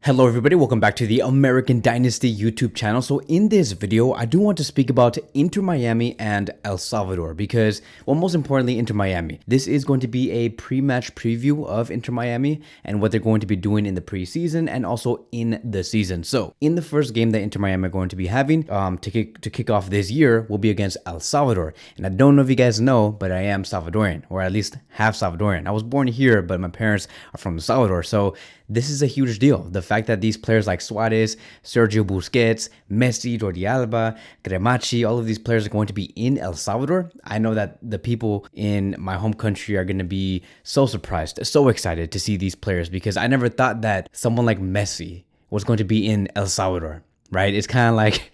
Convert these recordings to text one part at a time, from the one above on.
Hello everybody, welcome back to the American Dynasty YouTube channel. So in this video, I do want to speak about Inter Miami and El Salvador because, well, most importantly, Inter Miami. This is going to be a pre-match preview of Inter Miami and what they're going to be doing in the preseason and also in the season. So in the first game that Inter Miami are going to be having to kick off this year will be against El Salvador. And I don't know if you guys know, but I am Salvadorian, or at least half Salvadorian. I was born here, but my parents are from El Salvador. So this is a huge deal. The fact that these players like Suarez, Sergio Busquets, Messi, Jordi Alba, Cremachi, all of these players are going to be in El Salvador. I know that the people in my home country are going to be so surprised, so excited to see these players because I never thought that someone like Messi was going to be in El Salvador. Right? It's kind of like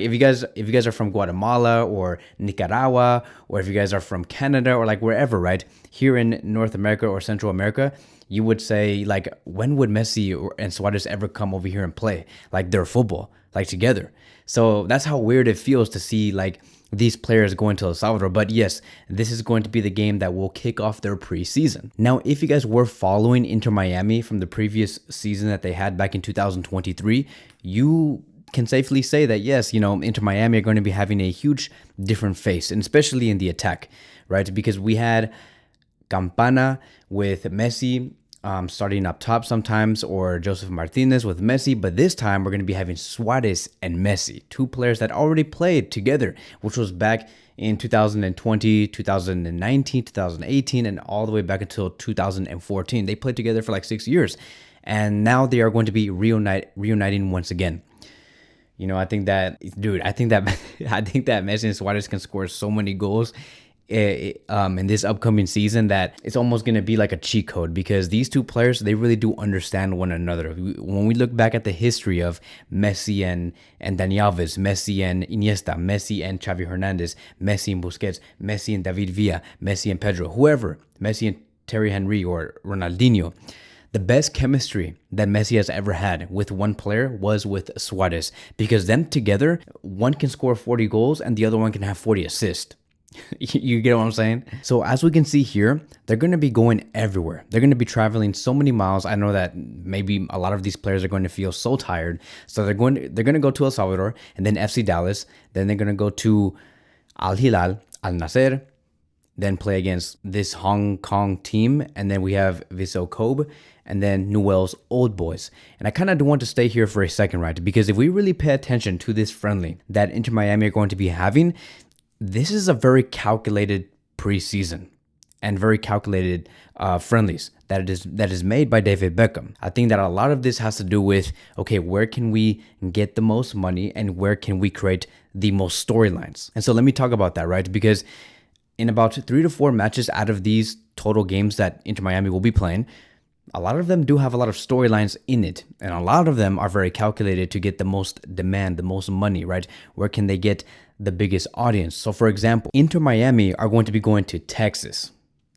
if you guys are from Guatemala or Nicaragua, or if you guys are from Canada or like wherever, right? Here in North America or Central America, you would say like, when would Messi and Suarez ever come over here and play like their football like together? So that's how weird it feels to see like these players going to El Salvador. But yes, this is going to be the game that will kick off their preseason. Now, if you guys were following Inter Miami from the previous season that they had back in 2023, you can safely say that, yes, Inter Miami are going to be having a huge different face, and especially in the attack, right? Because we had Campana with Messi starting up top sometimes, or Joseph Martinez with Messi, but this time we're going to be having Suarez and Messi, two players that already played together, which was back in 2020, 2019, 2018, and all the way back until 2014. They played together for like 6 years, and now they are going to be reuniting once again. I think that Messi and Suarez can score so many goals in this upcoming season that it's almost going to be like a cheat code, because these two players, they really do understand one another. When we look back at the history of Messi and Dani Alves, Messi and Iniesta, Messi and Xavi Hernandez, Messi and Busquets, Messi and David Villa, Messi and Pedro, whoever, Messi and Terry Henry or Ronaldinho, the best chemistry that Messi has ever had with one player was with Suarez, because them together, one can score 40 goals and the other one can have 40 assists. You get what I'm saying? So as we can see here, they're going to be going everywhere. They're going to be traveling so many miles. I know that maybe a lot of these players are going to feel so tired. So they're going to go to El Salvador and then FC Dallas. Then they're going to go to Al Hilal, Al Nasser, then play against this Hong Kong team. And then we have Vissel Kobe and then Newell's Old Boys. And I kind of do want to stay here for a second, right? Because if we really pay attention to this friendly that Inter Miami are going to be having, this is a very calculated preseason and very calculated friendlies that is made by David Beckham. I think that a lot of this has to do with, okay, where can we get the most money and where can we create the most storylines? And so let me talk about that, right? Because in about 3 to 4 matches out of these total games that Inter Miami will be playing, a lot of them do have a lot of storylines in it. And a lot of them are very calculated to get the most demand, the most money, right? Where can they get the biggest audience? So for example, Inter Miami are going to be going to Texas,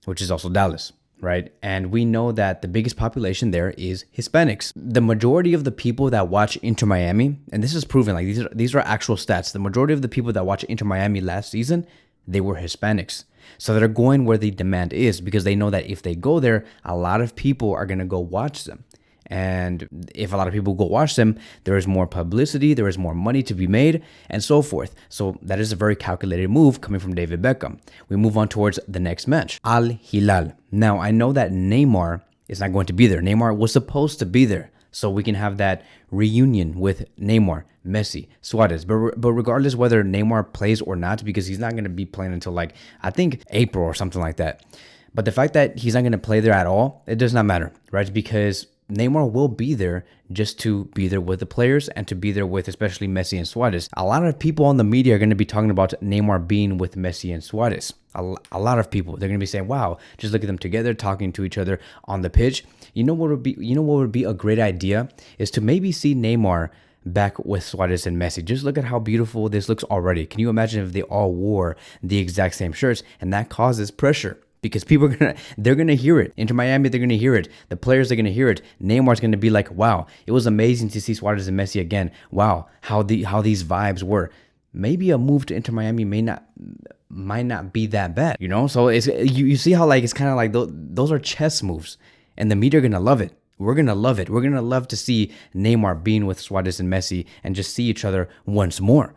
which is also Dallas, right? And we know that the biggest population there is Hispanics. The majority of the people that watch Inter Miami, and this is proven, like these are actual stats, the majority of the people that watch Inter Miami last season, they were Hispanics. So they're going where the demand is, because they know that if they go there, a lot of people are going to go watch them. And if a lot of people go watch them, there is more publicity, there is more money to be made, and so forth. So that is a very calculated move coming from David Beckham. We move on towards the next match, Al Hilal. Now, I know that Neymar is not going to be there. Neymar was supposed to be there, so we can have that reunion with Neymar, Messi, Suarez. But regardless whether Neymar plays or not, because he's not going to be playing until like, I think April or something like that. But the fact that he's not going to play there at all, it does not matter, right? Because Neymar will be there just to be there with the players and to be there with especially Messi and Suarez. A lot of people on the media are going to be talking about Neymar being with Messi and Suarez. A lot of people, they're going to be saying, wow, just look at them together, talking to each other on the pitch. You know what would be a great idea is to maybe see Neymar back with Suarez and Messi. Just look at how beautiful this looks already. Can you imagine if they all wore the exact same shirts? And that causes pressure, because people they're gonna hear it. Inter Miami, they're gonna hear it. The players are gonna hear it. Neymar's gonna be like, wow, it was amazing to see Suarez and Messi again. Wow, how these vibes were. Maybe a move to Inter Miami might not be that bad, So it's you see how like it's kind of like those are chess moves, and the media are gonna love it. We're going to love it. We're going to love to see Neymar being with Suarez and Messi and just see each other once more.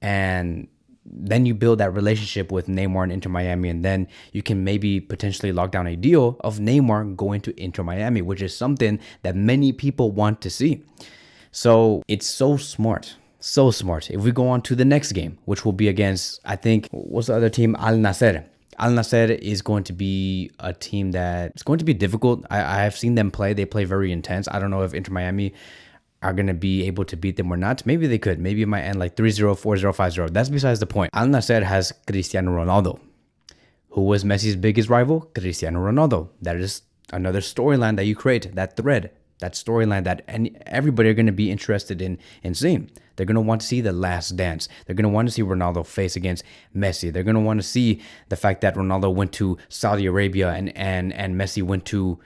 And then you build that relationship with Neymar and Inter Miami, and then you can maybe potentially lock down a deal of Neymar going to Inter Miami, which is something that many people want to see. So it's so smart. So smart. If we go on to the next game, which will be against, I think, what's the other team? Al Nassr. Al Nassr is going to be a team that it's going to be difficult. I have seen them play. They play very intense. I don't know if Inter Miami are going to be able to beat them or not. Maybe they could. Maybe it might end like 3-0, 4-0, 5-0. That's besides the point. Al Nassr has Cristiano Ronaldo. Who was Messi's biggest rival? Cristiano Ronaldo. That is another storyline that you create, that thread, that storyline that everybody are going to be interested in seeing. They're going to want to see the last dance. They're going to want to see Ronaldo face against Messi. They're going to want to see the fact that Ronaldo went to Saudi Arabia and Messi went to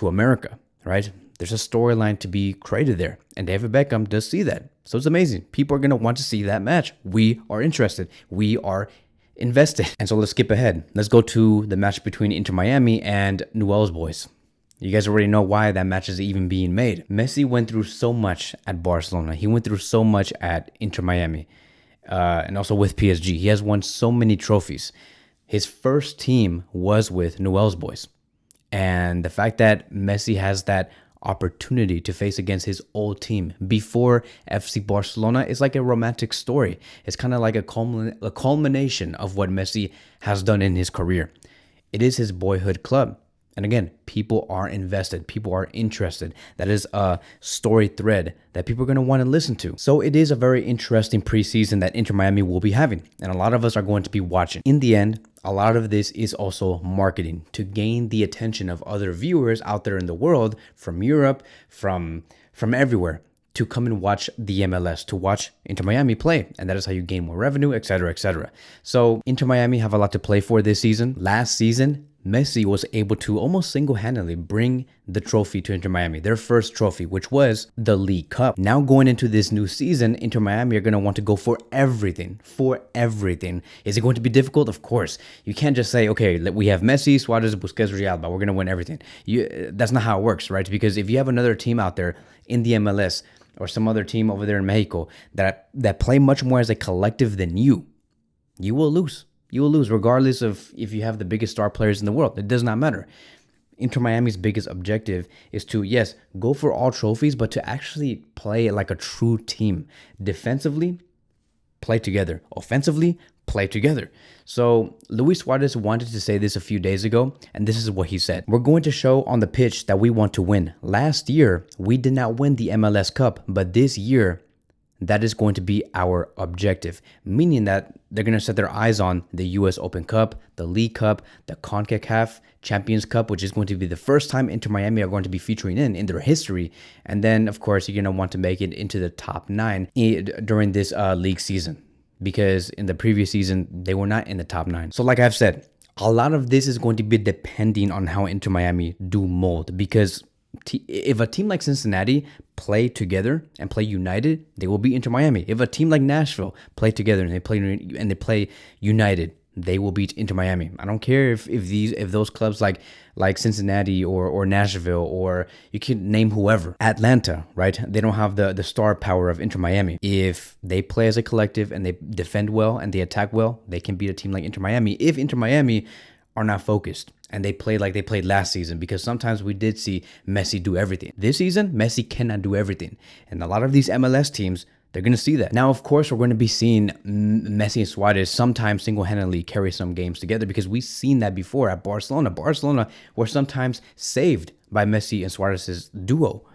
America, right? There's a storyline to be created there. And David Beckham does see that. So it's amazing. People are going to want to see that match. We are interested. We are invested. And so let's skip ahead. Let's go to the match between Inter Miami and Newell's boys. You guys already know why that match is even being made. Messi went through so much at Barcelona. He went through so much at Inter Miami and also with PSG. He has won so many trophies. His first team was with Newell's boys. And the fact that Messi has that opportunity to face against his old team before FC Barcelona is like a romantic story. It's kind of like a culmination of what Messi has done in his career. It is his boyhood club. And again, people are invested. People are interested. That is a story thread that people are going to want to listen to. So it is a very interesting preseason that Inter Miami will be having. And a lot of us are going to be watching. In the end, a lot of this is also marketing to gain the attention of other viewers out there in the world, from Europe, from everywhere, to come and watch the MLS, to watch Inter Miami play. And that is how you gain more revenue, etc., etc. So Inter Miami have a lot to play for this season. Last season, Messi was able to almost single-handedly bring the trophy to Inter Miami, their first trophy, which was the League Cup. Now going into this new season, Inter Miami are going to want to go for everything, Is it going to be difficult? Of course. You can't just say, okay, we have Messi, Suarez, Busquets, Real, but we're going to win everything. That's not how it works, right? Because if you have another team out there in the MLS or some other team over there in Mexico that play much more as a collective than you will lose. You will lose regardless of if you have the biggest star players in the world. It does not matter. Inter Miami's biggest objective is to, yes, go for all trophies, but to actually play like a true team. Defensively, play together. Offensively, play together. So Luis Suarez wanted to say this a few days ago, and this is what he said. We're going to show on the pitch that we want to win. Last year, we did not win the MLS Cup, but this year, that is going to be our objective, meaning that they're going to set their eyes on the US Open Cup, the League Cup, the CONCACAF Champions Cup, which is going to be the first time Inter Miami are going to be featuring in their history. And then, of course, you're going to want to make it into the top 9 during this league season, because in the previous season, they were not in the top 9. So like I've said, a lot of this is going to be depending on how Inter Miami do mold, because if a team like Cincinnati play together and play united, they will beat Inter Miami. If a team like Nashville play together and they play united, they will beat Inter Miami. I don't care if those clubs like Cincinnati or Nashville, or you can name whoever, Atlanta, right? They don't have the star power of Inter Miami. If they play as a collective and they defend well and they attack well, they can beat a team like Inter Miami. If Inter Miami are not focused and they play like they played last season, because sometimes we did see Messi do everything. This season, Messi cannot do everything. And a lot of these MLS teams, they're going to see that. Now, of course, we're going to be seeing Messi and Suarez sometimes single-handedly carry some games together, because we've seen that before at Barcelona. Barcelona were sometimes saved by Messi and Suarez's duo.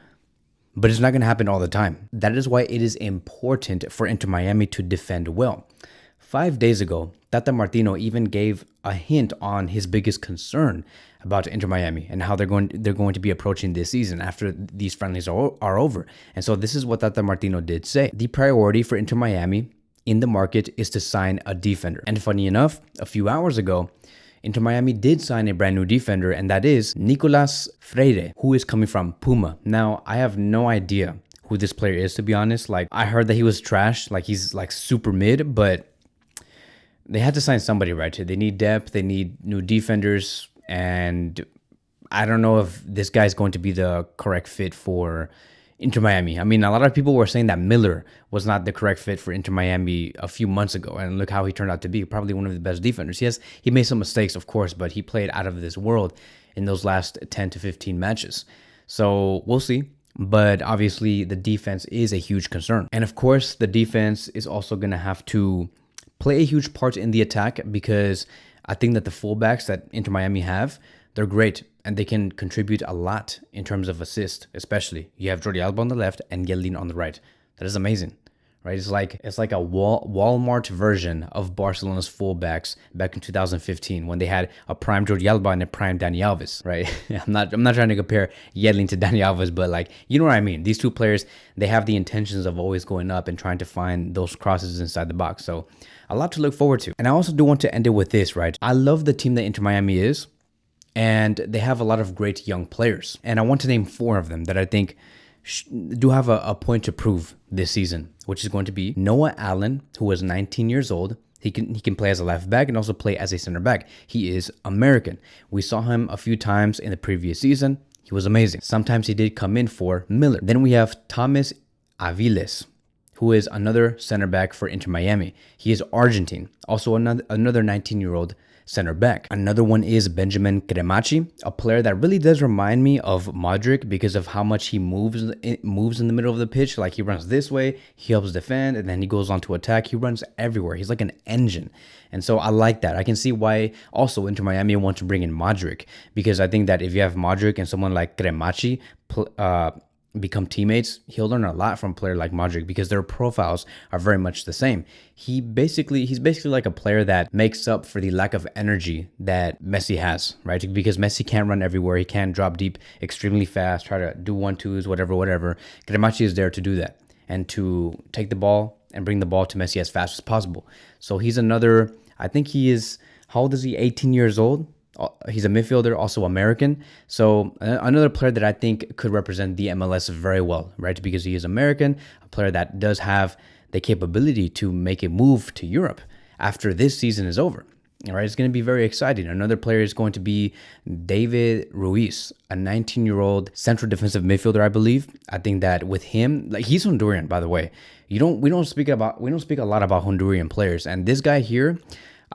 But it's not going to happen all the time. That is why it is important for Inter Miami to defend well. 5 days ago, Tata Martino even gave a hint on his biggest concern about Inter Miami and how they're going to be approaching this season after these friendlies are over. And so this is what Tata Martino did say. The priority for Inter Miami in the market is to sign a defender. And funny enough, a few hours ago, Inter Miami did sign a brand new defender, and that is Nicolas Freire, who is coming from Puma. Now, I have no idea who this player is, to be honest. Like, I heard that he was trash, like he's like super mid, but they had to sign somebody, right? They need depth, they need new defenders, and I don't know if this guy is going to be the correct fit for Inter Miami. I mean, a lot of people were saying that Miller was not the correct fit for Inter Miami a few months ago, and look how he turned out to be. Probably one of the best defenders. Yes, he made some mistakes, of course, but he played out of this world in those last 10 to 15 matches. So we'll see. But obviously, the defense is a huge concern. And of course, the defense is also going to have to play a huge part in the attack, because I think that the fullbacks that Inter Miami have, they're great and they can contribute a lot in terms of assist. Especially you have Jordi Alba on the left and Yedlin on the right. That is amazing, right? It's like a Walmart version of Barcelona's fullbacks back in 2015 when they had a prime Jordi Alba and a prime Dani Alves, right? I'm not trying to compare Yedlin to Dani Alves, but like, you know what I mean? These two players, they have the intentions of always going up and trying to find those crosses inside the box. So a lot to look forward to. And I also do want to end it with this, right? I love the team that Inter Miami is, and they have a lot of great young players. And I want to name 4 of them that I think do have a point to prove this season, which is going to be Noah Allen, who is 19 years old. He can play as a left back and also play as a center back. He is American. We saw him a few times in the previous season. He was amazing. Sometimes he did come in for Miller. Then we have Thomas Aviles, who is another center back for Inter Miami. He is Argentine, also another 19-year-old center back. Another one is Benjamin Cremachi, a player that really does remind me of Modric because of how much he moves in the middle of the pitch. Like, he runs this way, he helps defend, and then he goes on to attack. He runs everywhere. He's like an engine. And so I like that. I can see why also Inter Miami want to bring in Modric, because I think that if you have Modric and someone like Cremachi become teammates, he'll learn a lot from a player like Modric, because their profiles are very much the same. He's basically like a player that makes up for the lack of energy that Messi has, right? Because Messi can't run everywhere. He can't drop deep extremely fast, try to do 1-2s, whatever. Cremachi is there to do that and to take the ball and bring the ball to Messi as fast as possible. So he's another, I think he is, how old is he? 18 years old. He's a midfielder, also American. So another player that I think could represent the MLS very well, right? Because he is American, a player that does have the capability to make a move to Europe after this season is over. All right, it's going to be very exciting. Another player is going to be David Ruiz, a 19-year-old central defensive midfielder, I believe. I think that with him, like, he's Honduran, by the way. We don't speak a lot about Honduran players, and this guy here,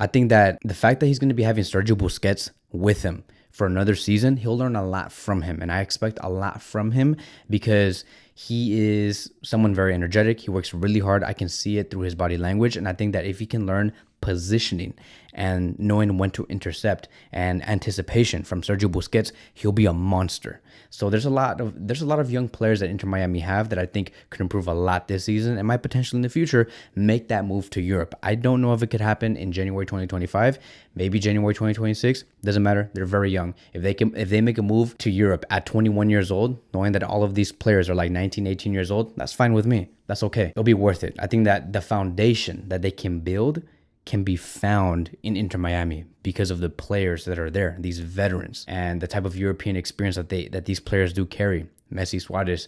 I think that the fact that he's going to be having Sergio Busquets with him for another season, he'll learn a lot from him. And I expect a lot from him because he is someone very energetic. He works really hard. I can see it through his body language. And I think that if he can learn positioning and knowing when to intercept and anticipation from Sergio Busquets, he'll be a monster. So there's a lot of young players that Inter Miami have that I think could improve a lot this season and might potentially in the future make that move to Europe. I don't know if it could happen in January 2025, maybe January 2026. Doesn't matter. They're very young. If they make a move to Europe at 21 years old, knowing that all of these players are like 19, 18 years old, that's fine with me. That's okay. It'll be worth it. I think that the foundation that they can build can be found in Inter Miami because of the players that are there, these veterans, and the type of European experience that these players do carry. Messi, Suarez,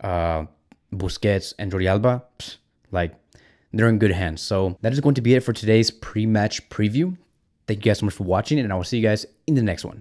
Busquets, and Jordi Alba, like, they're in good hands. So that is going to be it for today's pre-match preview. Thank you guys so much for watching, and I will see you guys in the next one.